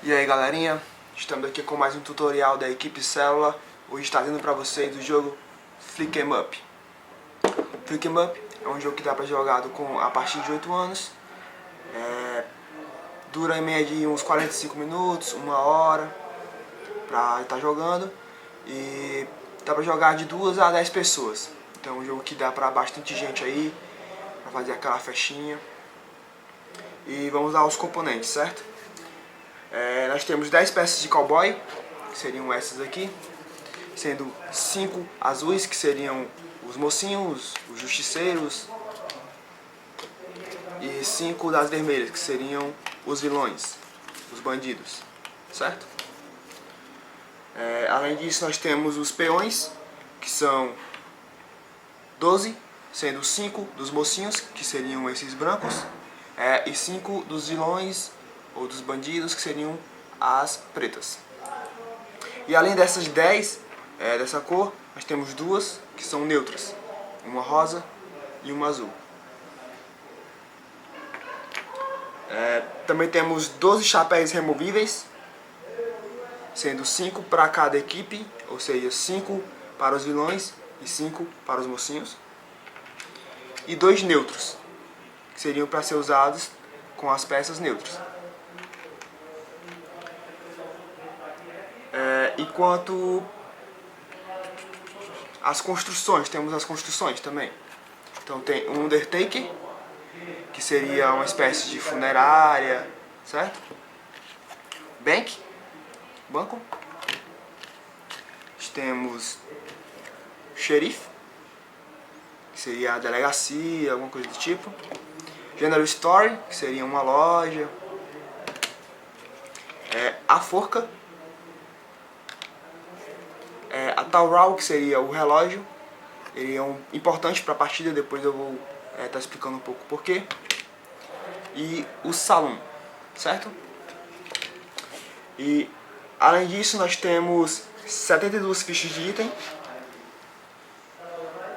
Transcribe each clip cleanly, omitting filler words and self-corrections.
E aí galerinha, estamos aqui com mais um tutorial da equipe Célula. Hoje está vindo para vocês o jogo Flick 'em Up. Flick 'em Up é um jogo que dá para jogar a partir de 8 anos. Dura em média uns 45 minutos, 1 hora para estar jogando. E dá para jogar de 2 a 10 pessoas. Então é um jogo que dá para bastante gente aí, para fazer aquela festinha. E vamos lá aos componentes, certo? Nós temos 10 peças de cowboy, que seriam essas aqui, sendo 5 azuis, que seriam os mocinhos, os justiceiros, e 5 das vermelhas, que seriam os vilões, os bandidos, certo? Além disso, nós temos os peões, que são 12, sendo 5 dos mocinhos, que seriam esses brancos, e 5 dos vilões ou dos bandidos, que seriam as pretas. E além dessas 10 dessa cor, nós temos 2 que são neutras, uma rosa e uma azul. Também temos 12 chapéus removíveis, sendo 5 para cada equipe, ou seja, 5 para os vilões e 5 para os mocinhos. E 2 neutros, que seriam para ser usados com as peças neutras. E quanto às construções, temos as construções também. Então tem um Undertaker, que seria uma espécie de funerária, certo? Banco. Temos xerife, que seria a delegacia, alguma coisa do tipo. General Store, que seria uma loja. A forca. A Taural, que seria o relógio. Ele é importante para a partida, depois eu vou estar explicando um pouco o porquê. E o salão, certo? E além disso, nós temos 72 fichas de item,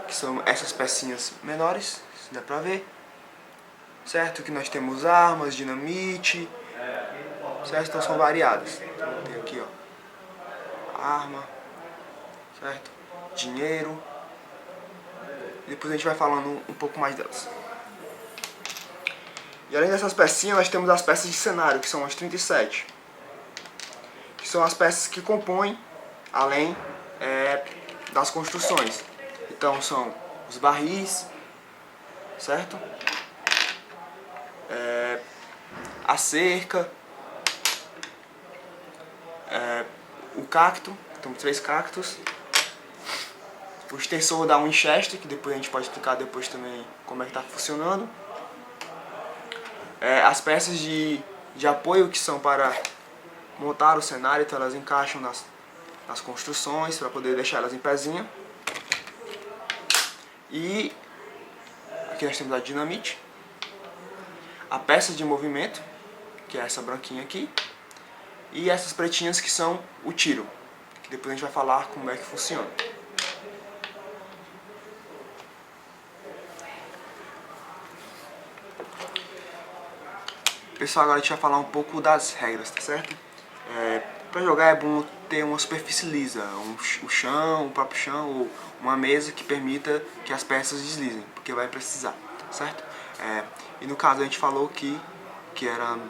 que são essas pecinhas menores, se dá pra ver, certo? Que nós temos armas, dinamite, certo? Então são variadas. Então, tem aqui, ó, arma, certo? Dinheiro. Depois a gente vai falando um pouco mais delas. E além dessas pecinhas, nós temos as peças de cenário, que são as 37. Que são as peças que compõem, além das construções. Então são os barris, certo? A cerca, o cacto, então 3 cactos. O extensor da Winchester, que depois a gente pode explicar depois também como é que está funcionando. As peças de apoio, que são para montar o cenário, então elas encaixam nas construções para poder deixar elas em pezinha. E aqui nós temos a dinamite, a peça de movimento, que é essa branquinha aqui, e essas pretinhas que são o tiro, que depois a gente vai falar como é que funciona. Pessoal, agora a gente vai falar um pouco das regras, tá certo? Para jogar é bom ter uma superfície lisa, o chão, o próprio chão, ou uma mesa que permita que as peças deslizem, porque vai precisar, certo? E no caso a gente falou que eram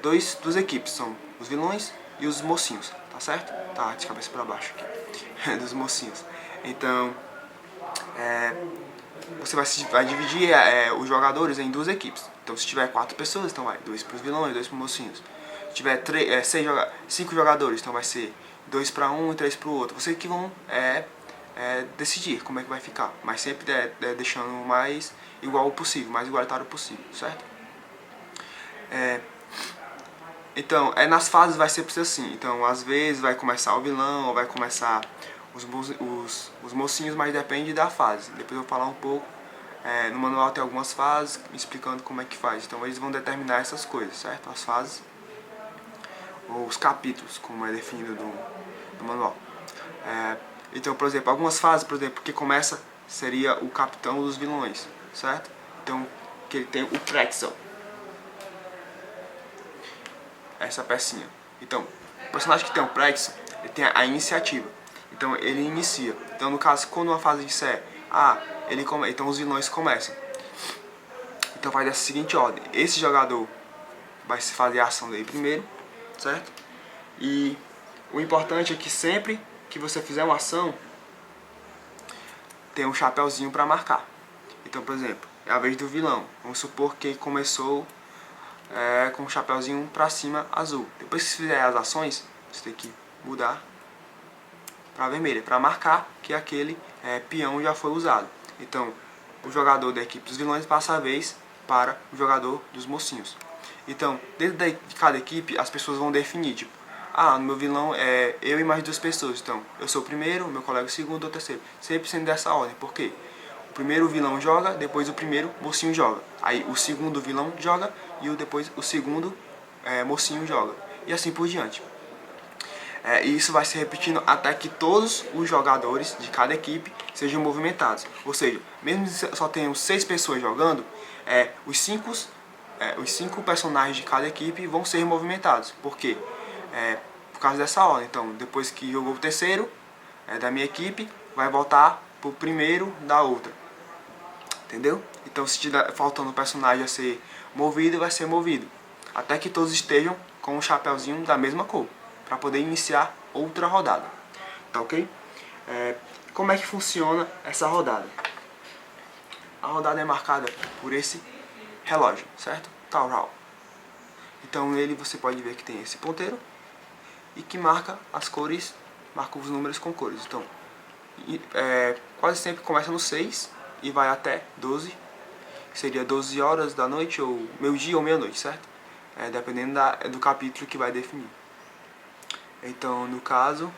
duas equipes, são os vilões e os mocinhos, tá certo? Tá de cabeça para baixo aqui, dos mocinhos. Então, você vai dividir os jogadores em 2 equipes. Então se tiver 4 pessoas, então vai 2 para os vilões e 2 para os mocinhos. Se tiver 5 jogadores, então vai ser 2 para um e 3 para o outro. Vocês que vão decidir como é que vai ficar, mas sempre deixando o mais igual possível, mais igualitário possível, certo? Então, nas fases vai ser assim. Então, às vezes vai começar o vilão, ou vai começar os mocinhos, mas depende da fase. Depois eu vou falar um pouco. No manual tem algumas fases explicando como é que faz. Então eles vão determinar essas coisas, certo? As fases, ou os capítulos, como é definido no manual. Então, por exemplo, algumas fases, por exemplo, que começa seria o capitão dos vilões, certo? Então, que ele tem o Pretzel. essa pecinha. Então, o personagem que tem o Plexo, ele tem a iniciativa. Então ele inicia. Então no caso, quando uma fase disser então os vilões começam. Então faz dessa seguinte ordem: esse jogador vai fazer a ação dele primeiro, certo? E o importante é que sempre que você fizer uma ação, tem um chapeuzinho para marcar. Então, por exemplo, é a vez do vilão. Vamos supor que começou com o chapeuzinho para cima azul. Depois que você fizer as ações, você tem que mudar para vermelha, para marcar que aquele peão já foi usado. Então, o jogador da equipe dos vilões passa a vez para o jogador dos mocinhos. Então, dentro de cada equipe, as pessoas vão definir, tipo, no meu vilão é eu e mais duas pessoas. Então, eu sou o primeiro, meu colega o segundo ou o terceiro. Sempre sendo dessa ordem. Por quê? O primeiro vilão joga, depois o primeiro mocinho joga. Aí o segundo vilão joga e depois o segundo mocinho joga. E assim por diante. E isso vai se repetindo até que todos os jogadores de cada equipe sejam movimentados. Ou seja, mesmo que só tenham 6 pessoas jogando, os cinco personagens de cada equipe vão ser movimentados. Por quê? Por causa dessa ordem. Então, depois que jogou o terceiro da minha equipe, vai voltar pro primeiro da outra. Entendeu? Então, se estiver faltando um personagem a ser movido, vai ser movido. Até que todos estejam com um chapeuzinho da mesma cor, para poder iniciar outra rodada. Tá ok? Como é que funciona essa rodada? A rodada é marcada por esse relógio, certo? Taural. Então nele você pode ver que tem esse ponteiro e que marca as cores, marca os números com cores. Então, quase sempre começa no 6 e vai até 12, que seria 12 horas da noite, ou meio-dia ou meia-noite, certo? Dependendo do capítulo que vai definir. Então, no caso,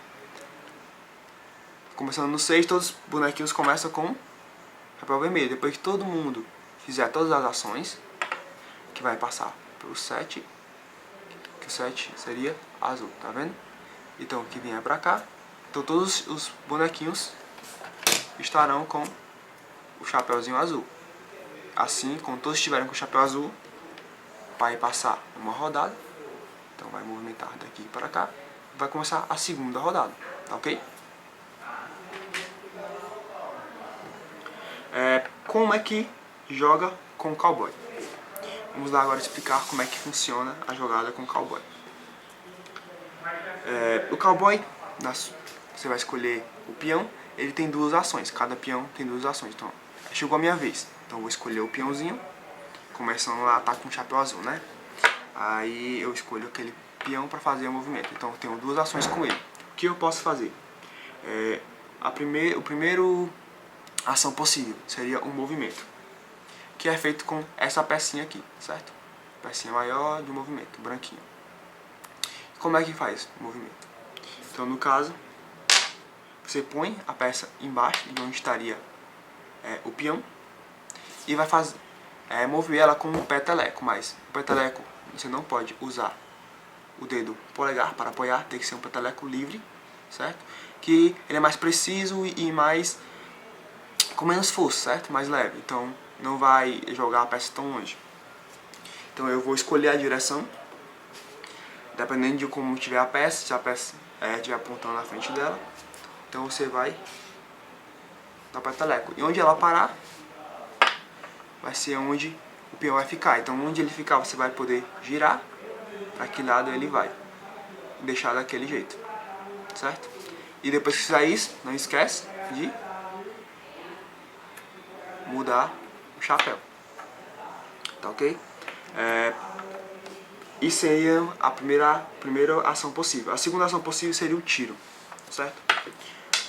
começando no 6, todos os bonequinhos começam com chapéu vermelho. Depois que todo mundo fizer todas as ações, que vai passar pelo 7, que o 7 seria azul, tá vendo? Então, o que vier pra cá, então todos os bonequinhos estarão com o chapéuzinho azul. Assim, quando todos estiverem com o chapéu azul, vai passar uma rodada. Então vai movimentar daqui para cá. Vai começar a segunda rodada, tá ok? Como é que joga com o cowboy? Vamos lá agora explicar como é que funciona a jogada com o cowboy. O cowboy, você vai escolher o peão, ele tem 2 ações, cada peão tem 2 ações. Então, chegou a minha vez, então eu vou escolher o peãozinho, começando lá, tá com o chapéu azul, né? Aí eu escolho aquele peão para fazer o movimento, então eu tenho 2 ações com ele. O que eu posso fazer? O primeiro ação possível seria um movimento, que é feito com essa pecinha aqui, certo? Pecinha maior de movimento, branquinho. Como é que faz o movimento? Então, no caso, você põe a peça embaixo de onde estaria o peão e vai mover ela com um peteleco, mas o peteleco você não pode usar o dedo polegar para apoiar, tem que ser um peteleco livre, certo? Que ele é mais preciso e com menos força, certo? Mais leve, então não vai jogar a peça tão longe. Então eu vou escolher a direção, dependendo de como tiver a peça, se a peça estiver apontando na frente dela, então você vai dar peteleco. E onde ela parar, vai ser onde o peão vai ficar. Então onde ele ficar, você vai poder girar para que lado ele vai, deixar daquele jeito, certo? E depois que fizer isso, não esquece de mudar o chapéu, tá ok? Isso seria a primeira ação possível. A segunda ação possível seria o tiro, certo?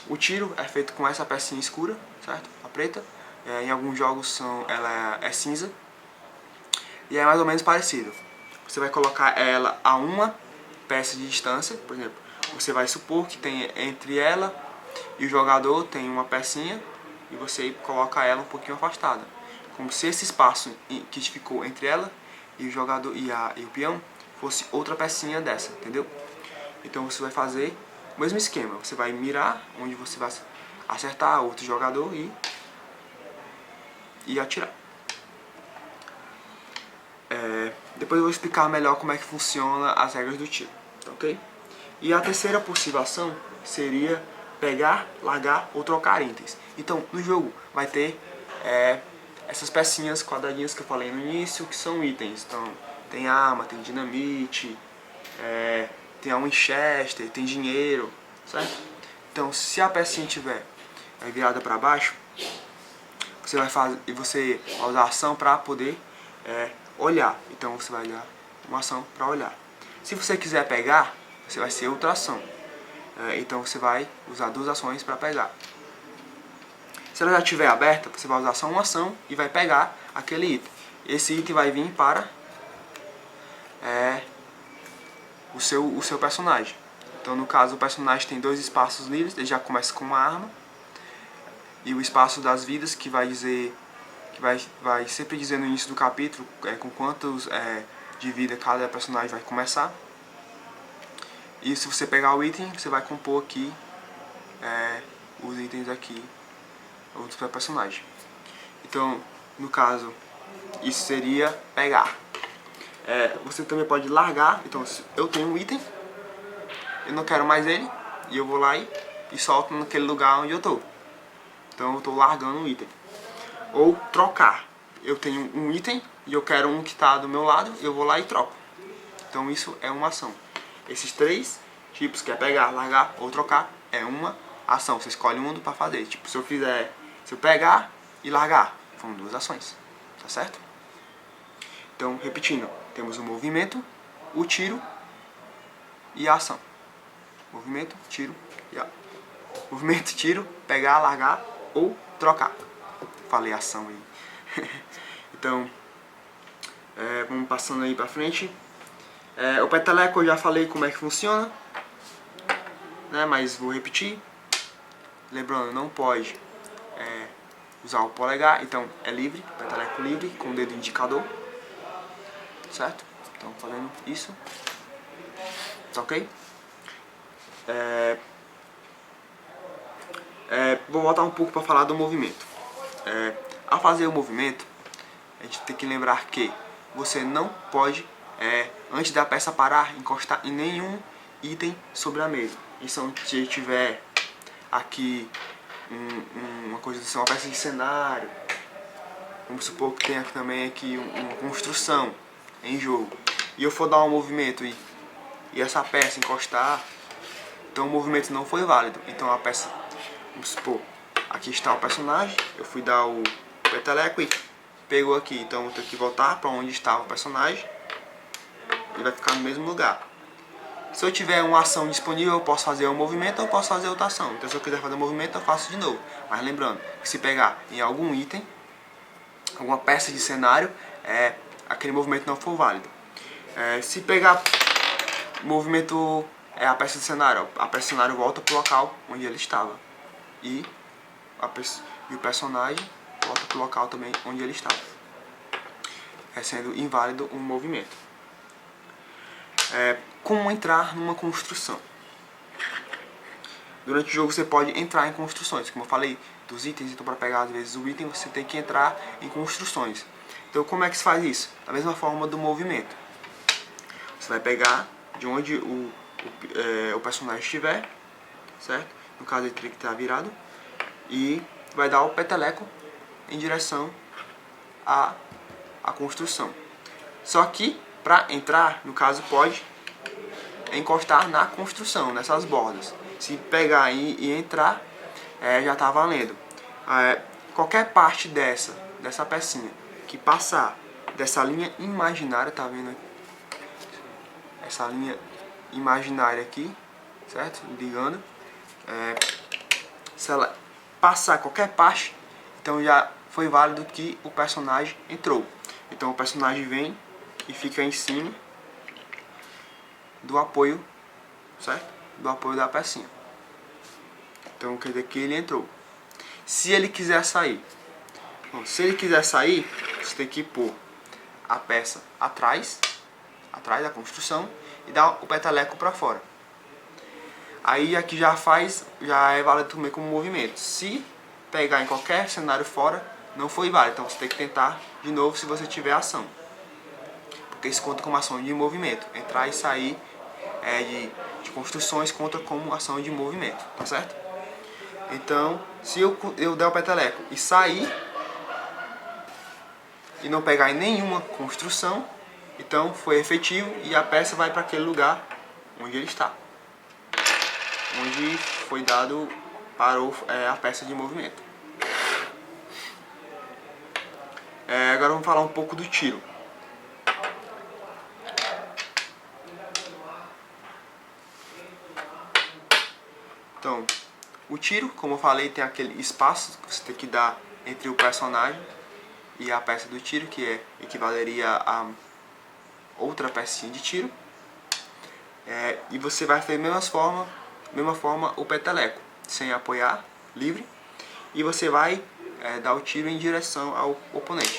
O tiro é feito com essa pecinha escura, certo? A preta. Em alguns jogos ela é cinza. E é mais ou menos parecido. Você vai colocar ela a uma peça de distância, por exemplo. Você vai supor que tem entre ela e o jogador tem uma pecinha e você coloca ela um pouquinho afastada. Como se esse espaço que ficou entre ela e o jogador e o peão fosse outra pecinha dessa, entendeu? Então você vai fazer o mesmo esquema. Você vai mirar onde você vai acertar outro jogador e atirar. Depois eu vou explicar melhor como é que funciona as regras do tiro, ok? E a terceira possível ação seria pegar, largar ou trocar itens. Então, no jogo vai ter essas pecinhas quadradinhas que eu falei no início, que são itens. Então, tem arma, tem dinamite, tem a Winchester, tem dinheiro, certo? Então, se a pecinha tiver virada para baixo, você vai usar a ação para poder olhar. Então, você vai dar uma ação para olhar. Se você quiser pegar, você vai ser outra ação. Então, você vai usar duas ações para pegar. Se ela já estiver aberta, você vai usar só uma ação e vai pegar aquele item. Esse item vai vir para o seu personagem. Então, no caso, o personagem tem 2 espaços livres, ele já começa com uma arma. E o espaço das vidas, que vai dizer, vai sempre dizer no início do capítulo com quantos de vida cada personagem vai começar. E se você pegar o item, você vai compor aqui os itens aqui do seu personagem. Então, no caso, isso seria pegar. Você também pode largar. Então, se eu tenho um item, eu não quero mais ele, e eu vou lá e solto naquele lugar onde eu estou. Então eu estou largando um item. Ou trocar. Eu tenho um item e eu quero um que está do meu lado, eu vou lá e troco. Então isso é uma ação. Esses 3 tipos, que é pegar, largar ou trocar, é uma ação. Você escolhe um para fazer. Tipo, se eu pegar e largar, foram 2 ações. Tá certo? Então, repetindo, temos o movimento, o tiro e a ação. Movimento, tiro e a... Movimento, tiro, pegar, largar ou trocar. Falei ação aí. Então, vamos passando aí pra frente. O peteleco eu já falei como é que funciona, né? Mas vou repetir. Lembrando, não pode usar o polegar, então é livre, peteleco livre, com o dedo indicador. Certo? Então, fazendo isso. Tá ok? Vou voltar um pouco para falar do movimento. Ao fazer o movimento, a gente tem que lembrar que você não pode, antes da peça parar, encostar em nenhum item sobre a mesa. Então, se tiver aqui uma coisa assim, uma peça de cenário, vamos supor que tenha também aqui uma construção em jogo, e eu for dar um movimento e essa peça encostar, então o movimento não foi válido. Então a peça, vamos supor, aqui está o personagem, eu fui dar o peteleco e pegou aqui, então eu tenho que voltar para onde estava o personagem e vai ficar no mesmo lugar. Se eu tiver uma ação disponível, eu posso fazer um movimento ou eu posso fazer outra ação. Então se eu quiser fazer um movimento, eu faço de novo. Mas lembrando que se pegar em algum item, alguma peça de cenário, aquele movimento não for válido. Se pegar movimento a peça de cenário, a peça de cenário volta para o local onde ele estava. E o personagem volta para o local também onde ele estava. Sendo inválido um movimento. Como entrar numa construção? Durante o jogo você pode entrar em construções. Como eu falei dos itens, então para pegar às vezes o item você tem que entrar em construções. Então como é que se faz isso? Da mesma forma do movimento. Você vai pegar de onde o personagem estiver, certo? No caso ele teria que estar virado. E vai dar o peteleco em direção à construção. Só que para entrar, no caso, pode encostar na construção, nessas bordas. Se pegar e entrar, já está valendo. Qualquer parte dessa pecinha que passar dessa linha imaginária, tá vendo? Essa linha imaginária aqui, certo? Ligando. Se ela passar qualquer parte, então já foi válido que o personagem entrou. Então o personagem vem e fica em cima do apoio, certo? Do apoio da pecinha. Então quer dizer que ele entrou. Se ele quiser sair, você tem que pôr a peça atrás da construção e dar o peteleco para fora. Aí aqui já é válido também como movimento. Se pegar em qualquer cenário fora, não foi válido. Então você tem que tentar de novo se você tiver ação. porque isso conta como ação de movimento. Entrar e sair de construções conta como ação de movimento, tá certo? Então, se eu der o peteleco e sair e não pegar em nenhuma construção, então foi efetivo e a peça vai para aquele lugar onde ele está, onde foi dado, parou a peça de movimento. Agora vamos falar um pouco do tiro. Então, o tiro, como eu falei, tem aquele espaço que você tem que dar entre o personagem e a peça do tiro, que equivaleria a outra pecinha de tiro. E você vai fazer da mesma forma o peteleco, sem apoiar, livre, e você vai dar o tiro em direção ao oponente.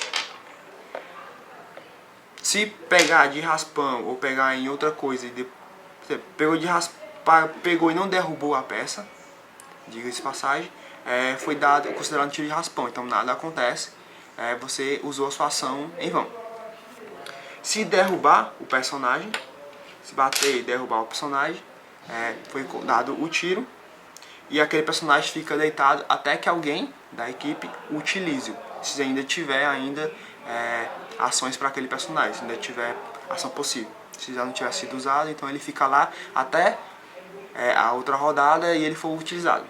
Se pegar de raspão ou pegar em outra coisa, você pegou e não derrubou a peça, diga-se de passagem, foi considerado um tiro de raspão, então nada acontece, você usou a sua ação em vão. Se derrubar o personagem, se bater e derrubar o personagem, foi dado o tiro e aquele personagem fica deitado até que alguém da equipe o utilize, se ainda tiver ações para aquele personagem, se ainda tiver ação possível. Se já não tiver sido usado, então ele fica lá até a outra rodada e ele for utilizado.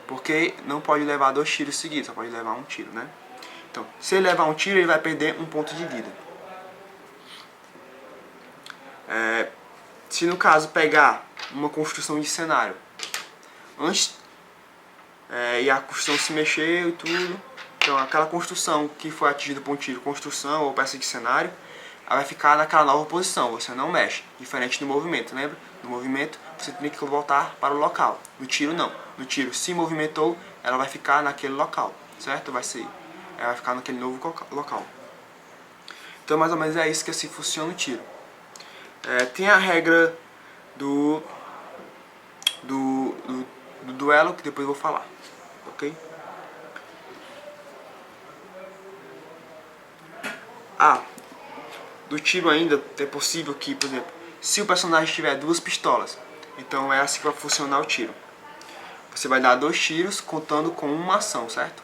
Porque não pode levar 2 tiros seguidos, só pode levar um tiro, né? Então, se ele levar um tiro, ele vai perder 1 ponto de vida. Se no caso pegar uma construção de cenário antes e a construção se mexeu e tudo, então aquela construção que foi atingida por um tiro, construção ou peça de cenário, ela vai ficar naquela nova posição, você não mexe, diferente do movimento, lembra? No movimento você tem que voltar para o local, no tiro não, no tiro se movimentou, ela vai ficar naquele local, certo? Ela vai ficar naquele novo local. Então mais ou menos é isso que assim funciona o tiro. Tem a regra do duelo, que depois eu vou falar, ok? Do tiro ainda é possível que, por exemplo, se o personagem tiver 2 pistolas, então é assim que vai funcionar o tiro. Você vai dar 2 tiros contando com uma ação, certo?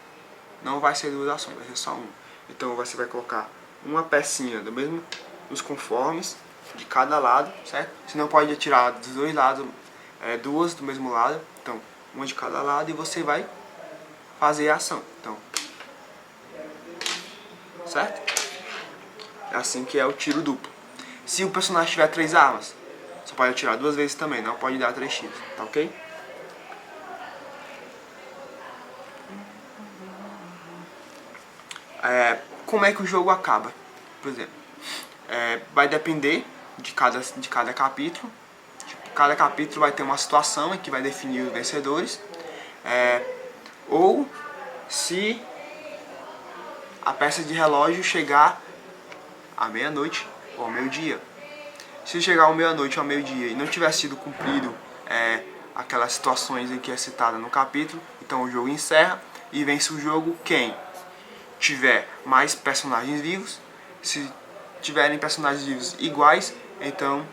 Não vai ser 2 ações, vai ser só uma. Então você vai colocar uma pecinha dos conformes de cada lado, certo? Você não pode atirar dos 2 lados, 2 do mesmo lado, então uma de cada lado, e você vai fazer a ação, então, certo? É assim que é o tiro duplo. Se o personagem tiver 3 armas, só pode atirar 2 vezes também, não pode dar 3 tiros, tá ok? Como é que o jogo acaba? Por exemplo, vai depender de cada capítulo. Cada capítulo vai ter uma situação em que vai definir os vencedores. Ou se a peça de relógio chegar à meia-noite ou ao meio-dia. Se chegar ao meia-noite ou ao meio-dia e não tiver sido cumprido aquelas situações em que é citada no capítulo, então o jogo encerra e vence o jogo quem tiver mais personagens vivos. Se tiverem personagens vivos iguais, então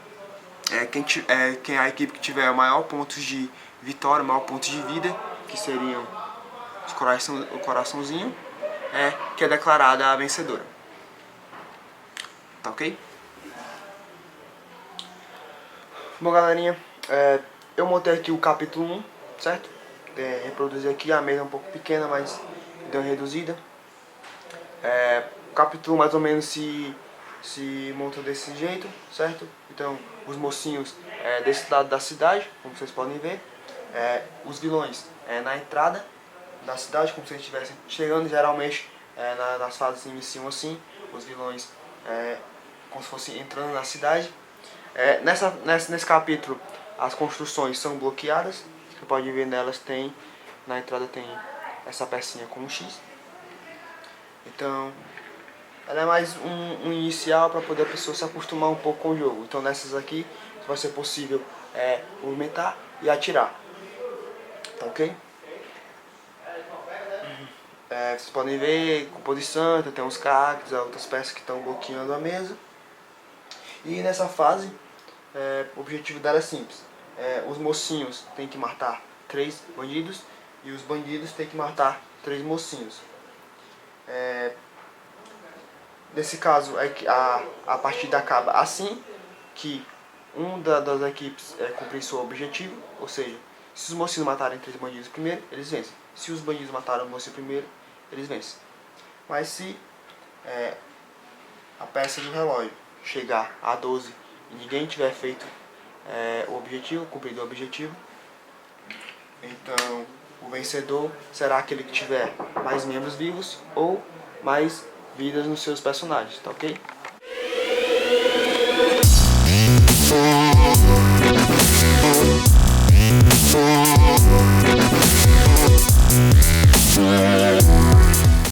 quem a equipe que tiver maior pontos de vitória, maior pontos de vida, que seriam o coraçãozinho, que é declarada a vencedora. Tá ok? Bom, galerinha, eu montei aqui o capítulo 1, certo? Reproduzi aqui, a mesa é um pouco pequena, mas deu uma reduzida. O capítulo mais ou menos se monta desse jeito, certo? Então, os mocinhos desse lado da cidade, como vocês podem ver. Os vilões na entrada da cidade, como se eles estivessem chegando. Geralmente, nas fases iniciam assim, os vilões como se fossem entrando na cidade. Nesse capítulo, as construções são bloqueadas. Você pode ver nelas, na entrada tem essa pecinha com um X. Então, ela é mais um inicial para poder a pessoa se acostumar um pouco com o jogo. Então nessas aqui vai ser possível movimentar e atirar. Tá ok? Vocês podem ver composição, tem uns cactos, outras peças que estão bloqueando a mesa. E nessa fase, o objetivo dela é simples. Os mocinhos têm que matar 3 bandidos e os bandidos têm que matar 3 mocinhos. Nesse caso, a partida acaba assim, que das equipes cumprir seu objetivo, ou seja, se os mocinhos matarem 3 bandidos primeiro, eles vencem. Se os bandidos mataram o mocinho primeiro, eles vencem. Mas se a peça do relógio chegar a 12 e ninguém tiver feito o objetivo, cumprido o objetivo, então o vencedor será aquele que tiver mais membros vivos ou mais vidas nos seus personagens, tá ok?